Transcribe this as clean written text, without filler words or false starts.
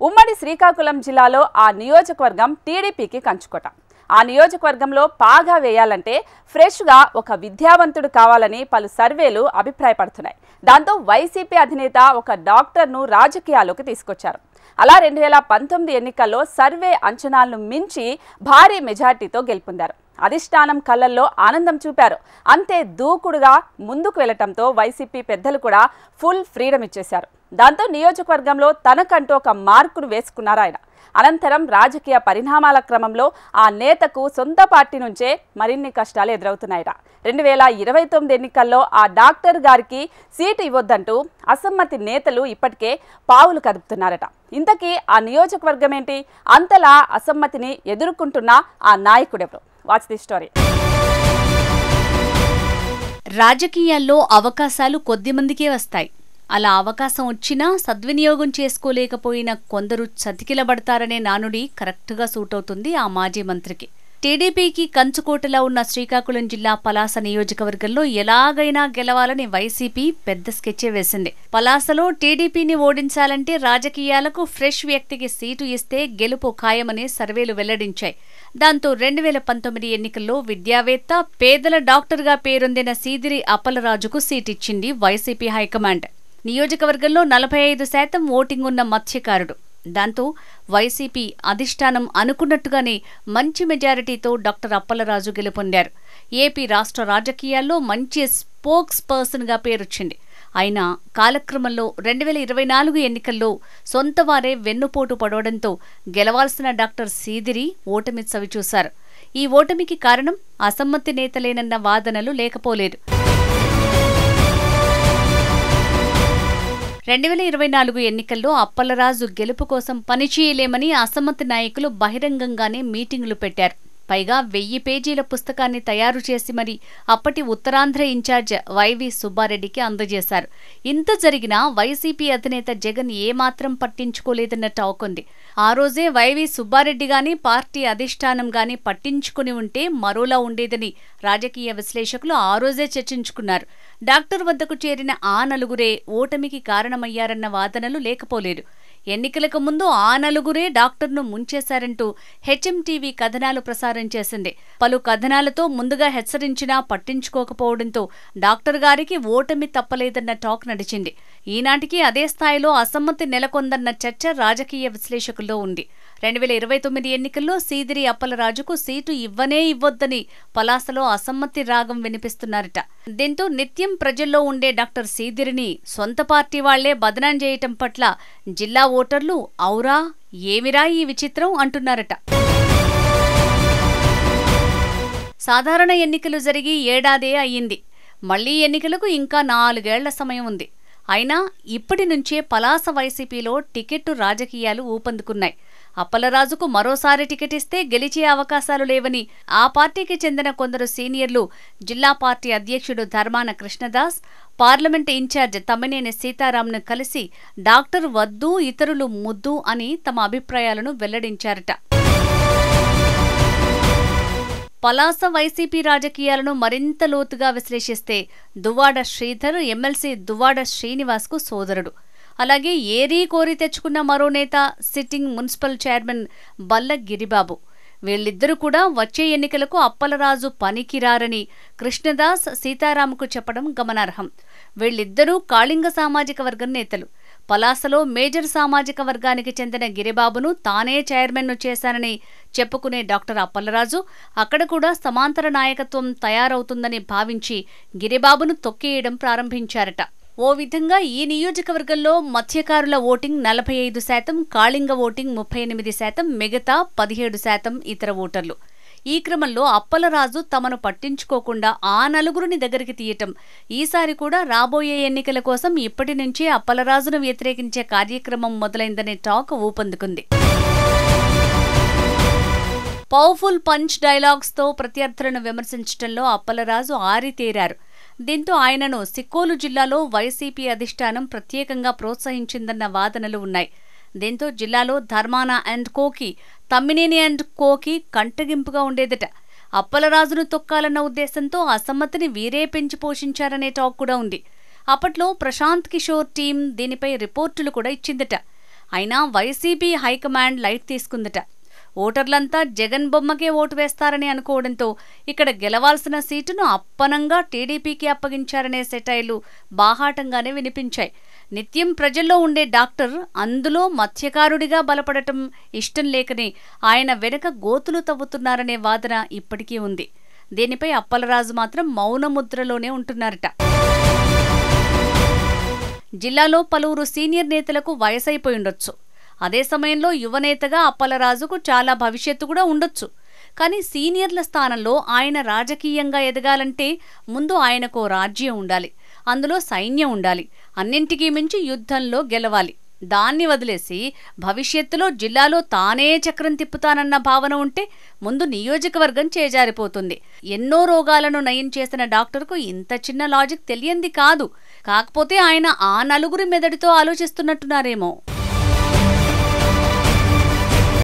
ఉమ్మడి శ్రీకాకుళం జిల్లాలో ఆ నియోజకవర్గం టీడీపీకి కంచుకోట. ఆ నియోజకవర్గంలో పాగా వేయాలంటే ఫ్రెష్గా ఒక విద్యావంతుడు కావాలని పలు సర్వేలు అభిప్రాయపడుతున్నాయి. దాంతో వైసీపీ అధినేత ఒక డాక్టర్ను రాజకీయాల్లోకి తీసుకొచ్చారు. అలా 2019 ఎన్నికల్లో సర్వే అంచనాలను మించి భారీ మెజార్టీతో గెలుపొందారు. అధిష్టానం కళ్ళల్లో ఆనందం చూపారు. అంతే దూకుడుగా ముందుకు వెళ్లటంతో వైసీపీ పెద్దలు కూడా ఫుల్ ఫ్రీడమ్ ఇచ్చేశారు. దాంతో నియోజకవర్గంలో తనకంటూ ఒక మార్కును వేసుకున్నారు ఆయన. అనంతరం రాజకీయ పరిణామాల క్రమంలో ఆ నేతకు సొంత పార్టీ నుంచే మరిన్ని కష్టాలు ఎదురవుతున్నాయట. 2029 ఎన్నికల్లో ఆ డాక్టర్ గారికి సీటు ఇవ్వొద్దంటూ అసమ్మతి నేతలు ఇప్పటికే పావులు కదుపుతున్నారట. ఇంతకీ ఆ నియోజకవర్గం ఏంటి? అంతలా అసమ్మతిని ఎదుర్కొంటున్న ఆ నాయకుడెవరు? Watch the story. రాజకీయాల్లో అవకాశాలు కొద్దిమందికే వస్తాయి. అలా అవకాశం వచ్చినా సద్వినియోగం చేసుకోలేకపోయిన కొందరు చతికిలబడతారనే నానుడి కరెక్టుగా సూట్ అవుతుంది ఆ మాజీ మంత్రికి. టీడీపీకి కంచుకోటలా ఉన్న శ్రీకాకుళం జిల్లా పలాస నియోజకవర్గంలో ఎలాగైనా గెలవాలని వైసీపీ పెద్ద స్కెచ్చే వేసింది. పలాసలో టీడీపీని ఓడించాలంటే రాజకీయాలకు ఫ్రెష్ వ్యక్తికి సీటు ఇస్తే గెలుపు ఖాయమని సర్వేలు వెల్లడించాయి. దాంతో 2019 ఎన్నికల్లో విద్యావేత్త, పేదల డాక్టర్గా పేరొందిన సీదిరి అప్పలరాజుకు సీటిచ్చింది వైసీపీ హైకమాండ్. నియోజకవర్గంలో 45% ఓటింగ్ ఉన్న మత్స్యకారుడు. దాంతో వైసీపీ అధిష్టానం అనుకున్నట్టుగానే మంచి మెజారిటీతో డాక్టర్ అప్పలరాజు గెలుపొందారు. ఏపీ రాష్ట్ర రాజకీయాల్లో మంచి స్పోక్స్ పర్సన్గా పేరొచ్చింది. అయినా కాలక్రమంలో 2024 ఎన్నికల్లో సొంతవారే వెన్నుపోటు పడవడంతో గెలవాల్సిన డాక్టర్ సీదిరి ఓటమి చవిచూశారు. ఈ ఓటమికి కారణం అసమ్మతి నేతలేనన్న వాదనలు లేకపోలేదు. 2024 ఎన్నికల్లో అప్పలరాజు గెలుపు కోసం పనిచేయలేమని అసమ్మతి నాయకులు బహిరంగంగానే మీటింగులు పెట్టారు. పైగా 1000 పేజీల పుస్తకాన్ని తయారు చేసి మరి అప్పటి ఉత్తరాంధ్ర ఇన్ఛార్జ్ వైవి సుబ్బారెడ్డికి అందజేశారు. ఇంత జరిగినా వైసీపీ అధినేత జగన్ ఏమాత్రం పట్టించుకోలేదన్న టాక్ ఉంది. ఆ రోజే వైవి సుబ్బారెడ్డి గాని పార్టీ అధిష్టానం గాని పట్టించుకుని ఉంటే మరోలా ఉండేదని రాజకీయ విశ్లేషకులు ఆ రోజే చర్చించుకున్నారు. డాక్టర్ వద్దకు చేరిన ఆ నలుగురే ఓటమికి కారణమయ్యారన్న వాదనలు లేకపోలేదు. ఎన్నికలకు ముందు ఆ నలుగురే డాక్టర్ను ముంచేశారంటూ హెచ్ఎంటీవీ కథనాలు ప్రసారం చేసింది. పలు కథనాలతో ముందుగా హెచ్చరించినా పట్టించుకోకపోవడంతో డాక్టర్ గారికి ఓటమి తప్పలేదన్న టాక్ నడిచింది. ఈనాటికి అదే స్థాయిలో అసమ్మతి నెలకొందన్న చర్చ రాజకీయ విశ్లేషకుల్లో ఉంది. 2029 ఎన్నికల్లో సీదిరి అప్పలరాజుకు సీటు ఇవ్వనే ఇవ్వొద్దని పలాసలో అసమ్మతి రాగం వినిపిస్తున్నారట. దీంతో నిత్యం ప్రజల్లో ఉండే డాక్టర్ సీదిరిని సొంత పార్టీ వాళ్లే బదనాం చేయటం పట్ల జిల్లా ఓటర్లు ఔరా ఏమిరా ఈ విచిత్రం అంటున్నారట. సాధారణ ఎన్నికలు జరిగి ఏడాదే అయ్యింది. మళ్లీ ఎన్నికలకు ఇంకా 4 ఏళ్ల సమయం ఉంది. అయినా ఇప్పటి నుంచే పలాస వైసీపీలో టికెట్టు రాజకీయాలు ఊపందుకున్నాయి. అప్పలరాజుకు మరోసారి టికెట్ ఇస్తే గెలిచే అవకాశాలు లేవని ఆ పార్టీకి చెందిన కొందరు సీనియర్లు జిల్లా పార్టీ అధ్యక్షుడు ధర్మాన కృష్ణదాస్, పార్లమెంటు ఇన్ఛార్జ్ తమ్మినేని సీతారాంను కలిసి డాక్టర్ వద్దు ఇతరులు ముద్దు అని తమ అభిప్రాయాలను వెల్లడించారట. పలాస వైసీపీ రాజకీయాలను మరింత లోతుగా విశ్లేషిస్తే దువ్వాడ శ్రీధర్ ఎమ్మెల్సీ దువ్వాడ శ్రీనివాస్కు సోదరుడు. అలాగే ఏరీ కోరి తెచ్చుకున్న మరో నేత సిట్టింగ్ మున్సిపల్ చైర్మన్ బల్ల గిరిబాబు. వీళ్ళిద్దరూ కూడా వచ్చే ఎన్నికలకు అప్పలరాజు పనికిరారని కృష్ణదాస్ సీతారాంకు చెప్పడం గమనార్హం. వీళ్ళిద్దరూ కాళింగ సామాజిక వర్గం నేతలు. పలాసలో మేజర్ సామాజిక వర్గానికి చెందిన గిరిబాబును తానే చైర్మన్ను చేశానని చెప్పుకునే డాక్టర్ అప్పలరాజు అక్కడ కూడా సమాంతర నాయకత్వం తయారవుతుందని భావించి గిరిబాబును తొక్కేయడం ప్రారంభించారట. ఓ విధంగా ఈ నియోజకవర్గంలో మత్స్యకారుల ఓటింగ్ 45%, కాళింగ ఓటింగ్ 38%, మిగతా 17% ఇతర ఓటర్లు. ఈ క్రమంలో అప్పలరాజు తమను పట్టించుకోకుండా ఆ నలుగురిని దగ్గరికి తీయటం, ఈసారి కూడా రాబోయే ఎన్నికల కోసం ఇప్పటి నుంచే అప్పలరాజును వ్యతిరేకించే కార్యక్రమం మొదలైందనే టాక్ ఊపందుకుంది. పవర్ఫుల్ పంచ్ డైలాగ్స్తో ప్రత్యర్థులను విమర్శించడంలో అప్పలరాజు ఆరితేరారు. దీంతో ఆయనను సిక్కోలు జిల్లాలో వైసీపీ అధిష్టానం ప్రత్యేకంగా ప్రోత్సహించిందన్న వాదనలు ఉన్నాయి. దీంతో జిల్లాలో ధర్మాన అండ్ కోకి, తమ్మినేని అండ్ కోకి కంటగింపుగా ఉండేదట. అప్పలరాజును తొక్కాలన్న ఉద్దేశంతో అసమ్మతిని వీరే పెంచి పోషించారనే టాక్ కూడా ఉంది. అప్పట్లో ప్రశాంత్ కిషోర్ టీం దీనిపై రిపోర్టులు కూడా ఇచ్చిందట. అయినా వైసీపీ హైకమాండ్ లైట్ తీసుకుందట. ఓటర్లంతా జగన్ బొమ్మకే ఓటు వేస్తారని అనుకోవడంతో ఇక్కడ గెలవాల్సిన సీటును అప్పనంగా టీడీపీకి అప్పగించారనే సెటైర్లు బాహాటంగానే వినిపించాయి. నిత్యం ప్రజల్లో ఉండే డాక్టర్ అందులో మత్స్యకారుడిగా బలపడటం ఇష్టం లేకనే ఆయన వెనక గోతులు తవ్వుతున్నారనే వాదన ఇప్పటికీ ఉంది. దీనిపై అప్పలరాజు మాత్రం మౌనముద్రలోనే ఉంటున్నారట. జిల్లాలో పలువురు సీనియర్ నేతలకు వయసైపోయిండొచ్చు. అదే సమయంలో యువనేతగా అప్పలరాజుకు చాలా భవిష్యత్తు కూడా ఉండొచ్చు. కానీ సీనియర్ల స్థానంలో ఆయన రాజకీయంగా ఎదగాలంటే ముందు ఆయనకో రాజ్యం ఉండాలి, అందులో సైన్యం ఉండాలి, అన్నింటికీ మించి యుద్ధంలో గెలవాలి. దాన్ని వదిలేసి భవిష్యత్తులో జిల్లాలో తానే చక్రం తిప్పుతానన్న భావన ఉంటే ముందు నియోజకవర్గం చేజారిపోతుంది. ఎన్నో రోగాలను నయం చేసిన డాక్టర్కు ఇంత చిన్న లాజిక్ తెలియంది కాదు. కాకపోతే ఆయన ఆ నలుగురి మెదడుతో ఆలోచిస్తున్నట్టున్నారేమో.